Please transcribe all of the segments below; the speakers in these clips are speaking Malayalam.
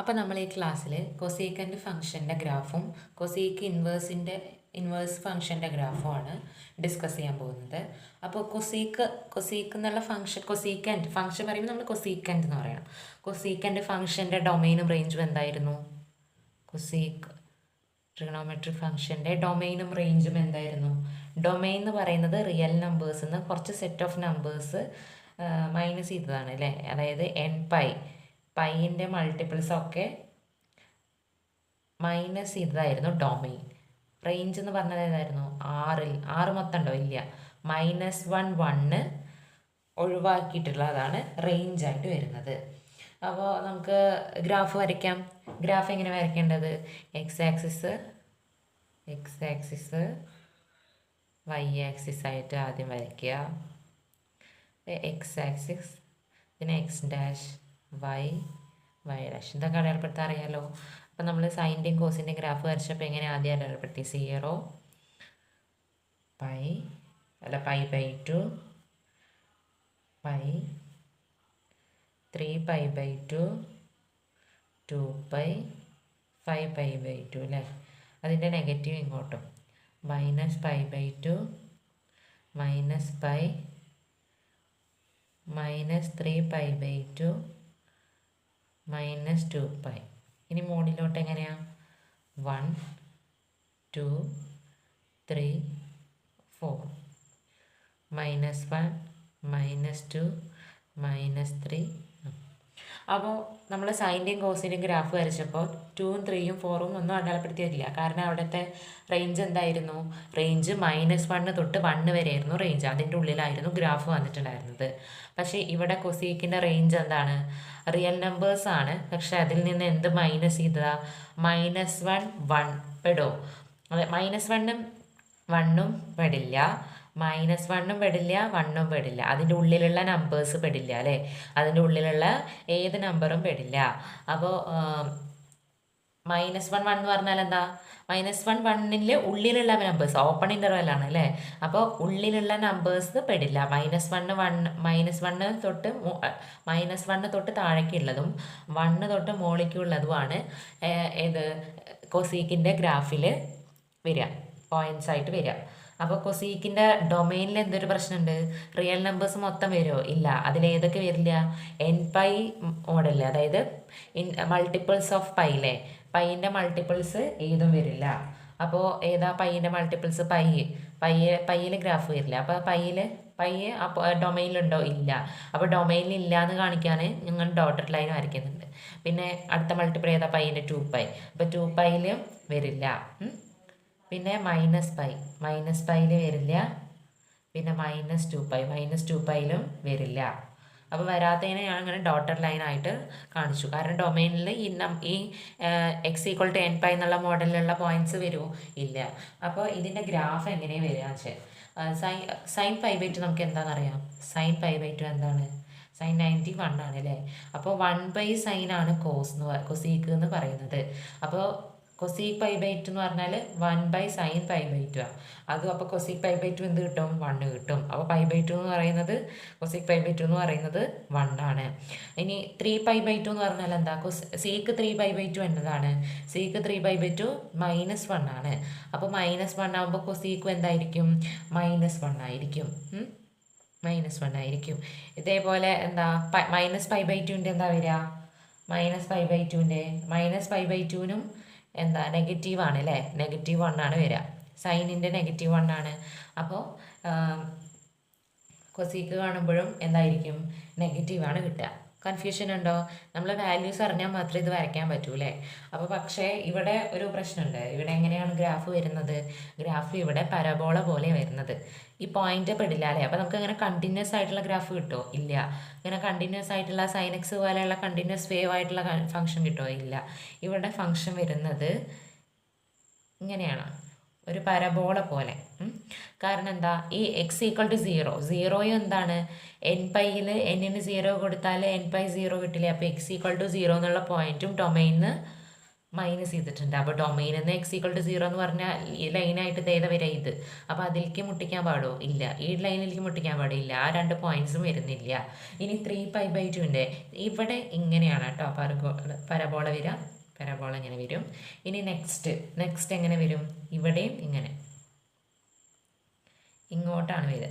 അപ്പോൾ നമ്മൾ ഈ ക്ലാസ്സിൽ കൊസീക്കൻ്റെ ഫംഗ്ഷൻ്റെ ഗ്രാഫും കൊസീക്ക് ഇൻവേഴ്സ് ഫംഗ്ഷൻ്റെ ഗ്രാഫുമാണ് ഡിസ്കസ് ചെയ്യാൻ പോകുന്നത്. അപ്പോൾ കൊസീക്ക് എന്നുള്ള കൊസീക്കൻറ്റ് ഫംഗ്ഷൻ പറയുമ്പോൾ നമ്മൾ കൊസീക്കൻറ്റ് എന്ന് പറയണം. കൊസീക്കൻ്റെ ഫംഗ്ഷൻ്റെ ഡൊമൈനും റേഞ്ചും എന്തായിരുന്നു? കൊസീക്ക് ട്രിഗണോമെട്രിക് ഫംഗ്ഷൻ്റെ ഡൊമൈനും റേഞ്ചും എന്തായിരുന്നു? ഡൊമൈൻ എന്ന് പറയുന്നത് റിയൽ നമ്പേഴ്സ് എന്ന് കുറച്ച് സെറ്റ് ഓഫ് നമ്പേഴ്സ് മൈനസ് ചെയ്തതാണ് അല്ലേ. അതായത് പൈൻ്റെ മൾട്ടിപ്പിൾസ് ഒക്കെ മൈനസ് ചെയ്തതായിരുന്നു ഡൊമൈൻ. റേഞ്ച് എന്ന് പറഞ്ഞത് ഏതായിരുന്നു? ആറ് മൊത്തം ഉണ്ടോ? ഇല്ല. -1 ഒഴിവാക്കിയിട്ടുള്ളതാണ് റേഞ്ചായിട്ട് വരുന്നത്. അപ്പോൾ നമുക്ക് ഗ്രാഫ് വരയ്ക്കാം. ഗ്രാഫ് എങ്ങനെ വരയ്ക്കേണ്ടത്? എക്സ് ആക്സിസ് വൈ ആക്സിസ് ആയിട്ട് ആദ്യം വരയ്ക്കുക. എക്സ് ആക്സിസ്, പിന്നെ എക്സ് ഡാഷ്, വൈ ഡാഷ്. ഇതൊക്കെ അടയാളപ്പെടുത്താൻ അറിയാമല്ലോ. അപ്പം നമ്മൾ സൈൻ്റെയും കോസിൻ്റെയും ഗ്രാഫ് വരച്ചപ്പോൾ എങ്ങനെ ആദ്യം അടയാളപ്പെടുത്തി? 0 π/2 π 3π/2 2π 5π/2 അല്ലേ. അതിൻ്റെ നെഗറ്റീവ് ഇങ്ങോട്ടും -π/2 -π -3π/2 -2π. ഇനി മോഡിലോട്ട് എങ്ങനെയാണ്? 1 2 3 4 -1 -2 -3. അപ്പോൾ നമ്മൾ സൈൻ്റെയും കോസിൻ്റെയും ഗ്രാഫ് വരച്ചപ്പോൾ 2ഉം 3ഉം 4ഉം ഒന്നും അടയാളപ്പെടുത്തി വരില്ല. കാരണം അവിടുത്തെ റേഞ്ച് എന്തായിരുന്നു? റേഞ്ച് -1 തൊട്ട് 1 വരെയായിരുന്നു റേഞ്ച്. അതിൻ്റെ ഉള്ളിലായിരുന്നു ഗ്രാഫ് വന്നിട്ടുണ്ടായിരുന്നത്. പക്ഷേ ഇവിടെ കൊസീക്കിൻ്റെ റേഞ്ച് എന്താണ്? റിയൽ നമ്പേഴ്സ് ആണ്. പക്ഷെ അതിൽ നിന്ന് എന്ത് മൈനസ് ചെയ്തതാ? -1 പെടോ? അതെ, -1ഉം 1ഉം പെടില്ല. -1ഉം പെടില്ല, 1ഉം പെടില്ല. അതിൻ്റെ ഉള്ളിലുള്ള നമ്പേഴ്സ് പെടില്ല അല്ലേ. അതിൻ്റെ ഉള്ളിലുള്ള ഏത് നമ്പറും പെടില്ല. അപ്പോൾ -1 എന്ന് പറഞ്ഞാൽ എന്താ? -1 ഉള്ളിലുള്ള നമ്പേഴ്സ് ഓപ്പൺ ഇൻ്റർവെൽ ആണ് അല്ലേ. അപ്പോൾ ഉള്ളിലുള്ള നമ്പേഴ്സ് പെടില്ല. -1 തൊട്ട് -1 തൊട്ട് താഴേക്കുള്ളതും 1 തൊട്ട് മുകളിലേക്കുള്ളതുമാണ് ഏത് കൊസീക്കിൻ്റെ ഗ്രാഫിൽ വരിക, പോയിൻറ്റ്സ് ആയിട്ട് വരിക. അപ്പോൾ കൊസീക്കിൻ്റെ ഡൊമൈനിൽ എന്തൊരു പ്രശ്നമുണ്ട്? റിയൽ നമ്പേഴ്സ് മൊത്തം വരുമോ? ഇല്ല. അതിലേതൊക്കെ വരില്ല? nπ മോഡലിൽ, അതായത് മൾട്ടിപ്പിൾസ് ഓഫ് പൈയിലെ പൈൻ്റെ മൾട്ടിപ്പിൾസ് ഏതും വരില്ല. അപ്പോൾ ഏതാ പൈൻ്റെ മൾട്ടിപ്പിൾസ്? പയ്യിൽ ഗ്രാഫ് വരില്ല. അപ്പോൾ പൈ അപ്പോൾ ഡൊമൈനിലുണ്ടോ? ഇല്ല. അപ്പോൾ ഡൊമൈനിൽ ഇല്ല എന്ന് കാണിക്കാൻ ഞങ്ങൾ ഡോട്ടഡ് ലൈൻ വരയ്ക്കുന്നുണ്ട്. പിന്നെ അടുത്ത മൾട്ടിപ്പിൾ ഏതാ? പൈൻ്റെ 2π. അപ്പോൾ 2πയിൽ വരില്ല. പിന്നെ -πയിൽ വരില്ല. പിന്നെ -2πയിലും വരില്ല. അപ്പോൾ വരാത്തതിനെ ഞാൻ അങ്ങനെ ഡോട്ടഡ് ലൈനായിട്ട് കാണിച്ചു. കാരണം ഡൊമൈനിൽ ഈ x=nπ എന്നുള്ള മോഡലിലുള്ള പോയിന്റ്സ് വരുമോ? ഇല്ല. അപ്പോൾ ഇതിൻ്റെ ഗ്രാഫ് എങ്ങനെയാണ് വരിക വെച്ചാൽ sin π/2 നമുക്ക് എന്താണെന്നറിയാം. sin π/2 എന്താണ്? sin 91 ആണ് അല്ലേ. അപ്പോൾ 1/sin ആണ് കൊസീക്ക് എന്ന് പറയുന്നത്. അപ്പോൾ കൊസീക്ക് π/2 എന്ന് പറഞ്ഞാൽ 1/sin π/2 ആണ്. അതും അപ്പോൾ കൊസീക്ക് π/2 എന്ത് കിട്ടും? 1 കിട്ടും. അപ്പോൾ π/2 എന്ന് പറയുന്നത്, കൊസീക്ക് π/2 എന്ന് പറയുന്നത് 1 ആണ്. ഇനി 3π/2 എന്ന് പറഞ്ഞാൽ എന്താ? സീക്ക് 3π/2 എന്നതാണ്? സീക്ക് 3π/2 -1 ആണ്. അപ്പോൾ -1 ആകുമ്പോൾ കൊസീക്കും എന്തായിരിക്കും? -1 ആയിരിക്കും. -1 ആയിരിക്കും. ഇതേപോലെ എന്താ -π/2ൻ്റെ എന്താ വരിക? -π/2നും എന്താ നെഗറ്റീവാണ് അല്ലേ. -1 ആണ് വരിക. സൈനിൻ്റെ -1 ആണ്. അപ്പോൾ കൊസീക്ക് കാണുമ്പോഴും എന്തായിരിക്കും? നെഗറ്റീവാണ് കിട്ടുക. കൺഫ്യൂഷൻ ഉണ്ടോ? നമ്മൾ വാല്യൂസ് അറിഞ്ഞാൽ മാത്രമേ ഇത് വരയ്ക്കാൻ പറ്റൂ അല്ലേ. അപ്പോൾ പക്ഷേ ഇവിടെ ഒരു പ്രശ്നമുണ്ട്. ഇവിടെ എങ്ങനെയാണ് ഗ്രാഫ് വരുന്നത്? ഗ്രാഫ് ഇവിടെ പരബോള പോലെ വരുന്നത്. ഈ പോയിന്റ് പെടില്ല അല്ലേ. അപ്പോൾ നമുക്ക് അങ്ങനെ കണ്ടിന്യൂസ് ആയിട്ടുള്ള ഗ്രാഫ് കിട്ടുമോ? ഇല്ല. ഇങ്ങനെ കണ്ടിന്യൂസ് ആയിട്ടുള്ള sin x പോലെയുള്ള കണ്ടിന്യൂസ് വേവ് ആയിട്ടുള്ള ഫംഗ്ഷൻ കിട്ടുമോ? ഇല്ല. ഇവിടെ ഫംഗ്ഷൻ വരുന്നത് ഇങ്ങനെയാണ്, ഒരു പരബോള പോലെ. കാരണം എന്താ? ഈ x=0 എന്താണ്? nπയിൽ n-ന് 0 കൊടുത്താൽ nπ 0 കിട്ടില്ലേ. അപ്പോൾ x=0 എന്നുള്ള പോയിന്റും ഡൊമൈനിന് മൈനസ് ചെയ്തിട്ടുണ്ട്. അപ്പോൾ ഡൊമൈൻ എന്ന് x=0 എന്ന് പറഞ്ഞാൽ ഈ ലൈനായിട്ട് ഏത വരെ ഇത്. അപ്പോൾ അതിലേക്ക് മുട്ടിക്കാൻ പാടോ? ഇല്ല. ഈ ലൈനിലേക്ക് മുട്ടിക്കാൻ പാടില്ല. ആ 2 പോയിന്റ്സും വരുന്നില്ല. ഇനി 3π/2ൻ്റെ ഇവിടെ ഇങ്ങനെയാണ് കേട്ടോ പരബോള വരിക. പരബോള ഇങ്ങനെ വരും. ഇനി നെക്സ്റ്റ് എങ്ങനെ വരും? ഇവിടെയും ഇങ്ങനെ ഇങ്ങോട്ടാണ് വരിക.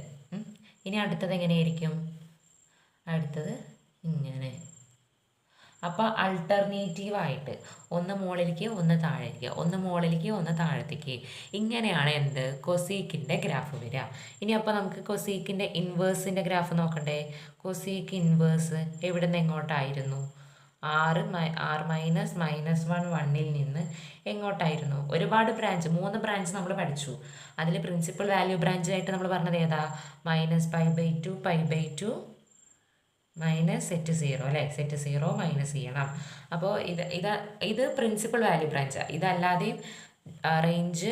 ഇനി അടുത്തത് എങ്ങനെയായിരിക്കും? അടുത്തത് ഇങ്ങനെ. അപ്പോൾ അൾട്ടർനേറ്റീവായിട്ട് ഒന്ന് മുകളിലേക്ക് ഒന്ന് താഴേക്ക്, ഒന്ന് മുകളിലേക്ക് ഒന്ന് താഴത്തേക്ക്, ഇങ്ങനെയാണ് എന്ത് കൊസീക്കിൻ്റെ ഗ്രാഫ് വരിക. ഇനി അപ്പോൾ നമുക്ക് കൊസീക്കിൻ്റെ ഇൻവേഴ്സിൻ്റെ ഗ്രാഫ് നോക്കണ്ടേ? കൊസീക്ക് ഇൻവേഴ്സ് എവിടെ നിന്ന് എങ്ങോട്ടായിരുന്നു? r -1 നിന്ന് എങ്ങോട്ടായിരുന്നു? ഒരുപാട് ബ്രാഞ്ച്, 3 ബ്രാഞ്ച് നമ്മൾ പഠിച്ചു. അതിൽ പ്രിൻസിപ്പൽ വാല്യൂ ബ്രാഞ്ച് ആയിട്ട് നമ്മൾ പറഞ്ഞത് ഏതാ? -π/2 π/2 സെറ്റ് 0 അല്ലേ? സെറ്റ് 0 മൈനസ് ചെയ്യണം. അപ്പോൾ ഇത് പ്രിൻസിപ്പൽ വാല്യൂ ബ്രാഞ്ചാണ്. ഇതല്ലാതെയും റേഞ്ച്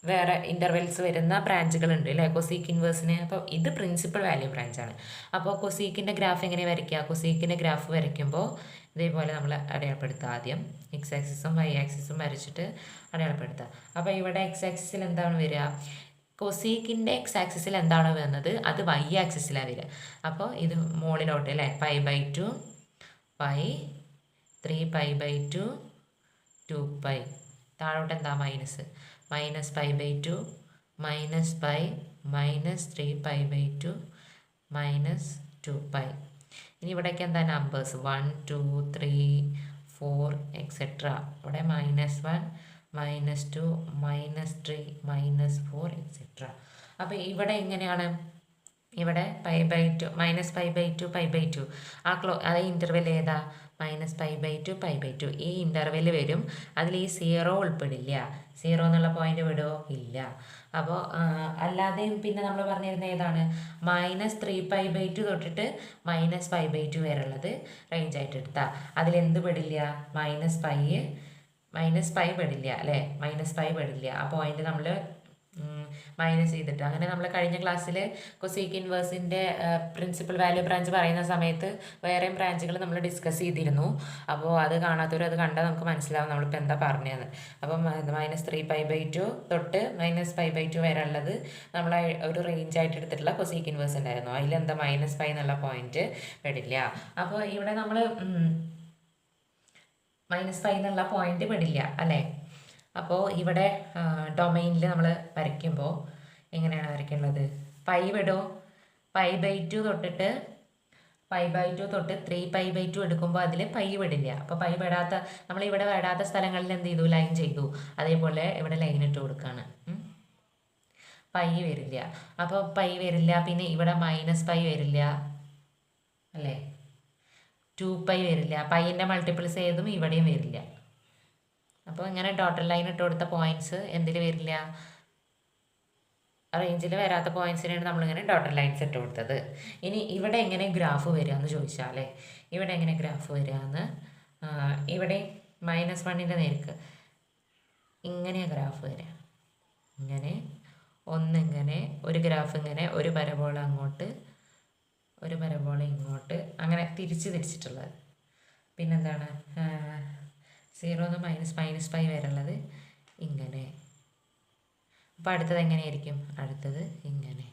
വേറെ ഇൻ്റർവെൽസ് വരുന്ന ബ്രാഞ്ചുകളുണ്ട് അല്ലേ കൊസീക്ക് ഇൻവേഴ്സിന്. അപ്പോൾ ഇത് പ്രിൻസിപ്പൽ വാല്യൂ ബ്രാഞ്ചാണ്. അപ്പോൾ കൊസീക്കിൻ്റെ ഗ്രാഫ് എങ്ങനെ വരയ്ക്കുക? കൊസീക്കിൻ്റെ ഗ്രാഫ് വരയ്ക്കുമ്പോൾ ഇതേപോലെ നമ്മൾ അടയാളപ്പെടുത്തുക. ആദ്യം x ആക്സിസും y ആക്സിസും വരച്ചിട്ട് അടയാളപ്പെടുത്തുക. അപ്പോൾ ഇവിടെ x ആക്സിസിൽ എന്താണ് വരിക? കൊസീക്കിൻ്റെ x ആക്സിസിൽ എന്താണ് വരുന്നത്? അത് y ആക്സിസിലാണ് വരിക. അപ്പോൾ ഇത് മുകളിലോട്ട് അല്ലേ? π/2 π 3π/2 2π. താഴോട്ട് എന്താ? -π/2 -π -3π/2 -2π. ഇനി ഇവിടേക്ക് എന്താ നമ്പേഴ്സ്? 1 2 3 4 എക്സെട്ര. ഇവിടെ -1 -2 -3 -4 എക്സെട്ര. അപ്പോൾ ഇവിടെ എങ്ങനെയാണ്? ഇവിടെ π/2 -π/2 π/2 അത് ഇൻ്റർവെൽ ഏതാ? -π/2 π/2 ഈ ഇൻ്റർവെൽ വരും. അതിൽ ഈ 0 ഉൾപ്പെടില്ല. 0 എന്നുള്ള പോയിന്റ് വിടുമോ? ഇല്ല. അപ്പോൾ അല്ലാതെയും പിന്നെ നമ്മൾ പറഞ്ഞിരുന്നത് ഏതാണ്? -3π/2 തൊട്ടിട്ട് -π/2 വരെ ഉള്ളത് റേഞ്ച് ആയിട്ട് എടുത്താൽ അതിലെന്ത് പെടില്ല? -π പെടില്ല അല്ലേ? -π പെടില്ല. ആ പോയിന്റ് നമ്മൾ മൈനസ് ചെയ്തിട്ട്, അങ്ങനെ നമ്മൾ കഴിഞ്ഞ ക്ലാസ്സിൽ കൊസീക്ക് ഇൻവേഴ്സിൻ്റെ പ്രിൻസിപ്പൽ വാല്യൂ ബ്രാഞ്ച് പറയുന്ന സമയത്ത് വേറെയും ബ്രാഞ്ചുകൾ നമ്മൾ ഡിസ്കസ് ചെയ്തിരുന്നു. അപ്പോൾ അത് കാണാത്തവർ അത് കണ്ടാൽ നമുക്ക് മനസ്സിലാവും നമ്മളിപ്പോൾ എന്താ പറഞ്ഞതെന്ന്. അപ്പം -3π/2 തൊട്ട് -π/2 വരെ ഉള്ളത് നമ്മൾ ഒരു റേഞ്ച് ആയിട്ട് എടുത്തിട്ടുള്ള കൊസീക്ക് ഇൻവേഴ്സ് ഉണ്ടായിരുന്നു. അതിലെന്താ -π എന്നുള്ള പോയിന്റ് പെടില്ല. അപ്പോൾ ഇവിടെ നമ്മൾ -π എന്നുള്ള പോയിന്റ് പെടില്ല അല്ലേ? അപ്പോൾ ഇവിടെ ഡൊമൈനിൽ നമ്മൾ വരയ്ക്കുമ്പോൾ എങ്ങനെയാണ് വരയ്ക്കേണ്ടത്? പൈ വിടോ? π/2 തൊട്ടിട്ട് 3π/2 എടുക്കുമ്പോൾ അതിൽ പൈ വിടില്ല. അപ്പോൾ പൈ പെടാത്ത, നമ്മളിവിടെ വിടാത്ത സ്ഥലങ്ങളിൽ എന്ത് ചെയ്തു? ലൈൻ ചെയ്തു. അതേപോലെ ഇവിടെ ലൈൻ ഇട്ട് കൊടുക്കുകയാണ്. പൈ വരില്ല. അപ്പോൾ പൈ വരില്ല. പിന്നെ ഇവിടെ -π വരില്ല അല്ലേ? 2π വരില്ല. പൈൻ്റെ മൾട്ടിപ്പിൾസ് ഏതും ഇവിടെയും വരില്ല. അപ്പോൾ ഇങ്ങനെ ടോട്ടൽ ലൈൻ ഇട്ട് കൊടുത്ത പോയിന്റ്സ് എന്തിൽ വരില്ല? റേഞ്ചിൽ വരാത്ത പോയിന്റ്സിനാണ് നമ്മളിങ്ങനെ ടോട്ടൽ ലൈൻസ് ഇട്ട് കൊടുത്തത്. ഇനി ഇവിടെ എങ്ങനെ ഗ്രാഫ് വരിക എന്ന് ചോദിച്ചാലേ, ഇവിടെ എങ്ങനെ ഗ്രാഫ് വരിക എന്ന്, ഇവിടെ -1ൻ്റെ നേർക്ക് ഇങ്ങനെയാണ് ഗ്രാഫ് വരിക. ഇങ്ങനെ ഒന്നിങ്ങനെ ഒരു ഗ്രാഫ് ഇങ്ങനെ, ഒരു പരബോള അങ്ങോട്ട് ഒരു പരബോള ഇങ്ങോട്ട്, അങ്ങനെ തിരിച്ചിട്ടുള്ളത്. പിന്നെന്താണ്? 0 -π വരെ ഉള്ളത് ഇങ്ങനെ. അപ്പോൾ അടുത്തത് എങ്ങനെയായിരിക്കും? അടുത്തത് ഇങ്ങനെ.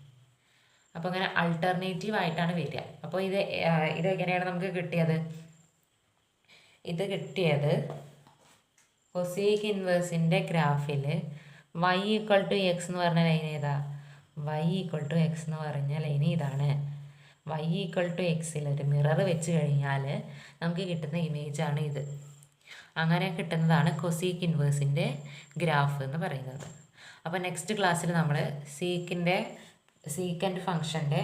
അപ്പോൾ അങ്ങനെ അൾട്ടർനേറ്റീവ് ആയിട്ടാണ് വരിക. അപ്പോൾ ഇത് എങ്ങനെയാണ് നമുക്ക് കിട്ടിയത്? ഇത് കിട്ടിയത് കൊസീക്ക് ഇൻവേഴ്സിൻ്റെ ഗ്രാഫിൽ y = x എന്ന് പറഞ്ഞ ലൈൻ ഏതാ? y = x എന്ന് പറഞ്ഞ ലൈൻ ഇതാണ്. y = x-ൽ ഒരു മിറർ വെച്ച് കഴിഞ്ഞാൽ നമുക്ക് കിട്ടുന്ന ഇമേജാണ് ഇത്. അങ്ങനെ കിട്ടുന്നതാണ് കൊസീക്ക് ഇൻവേഴ്സിൻ്റെ ഗ്രാഫ് എന്ന് പറയുന്നത്. അപ്പോൾ നെക്സ്റ്റ് ക്ലാസ്സിൽ നമ്മൾ സീക്കൻഡ് ഫംഗ്ഷൻ്റെ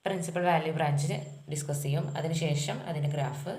പ്രിൻസിപ്പൽ വാല്യൂ ബ്രാഞ്ച് ഡിസ്കസ് ചെയ്യും. അതിനുശേഷം അതിൻ്റെ ഗ്രാഫ്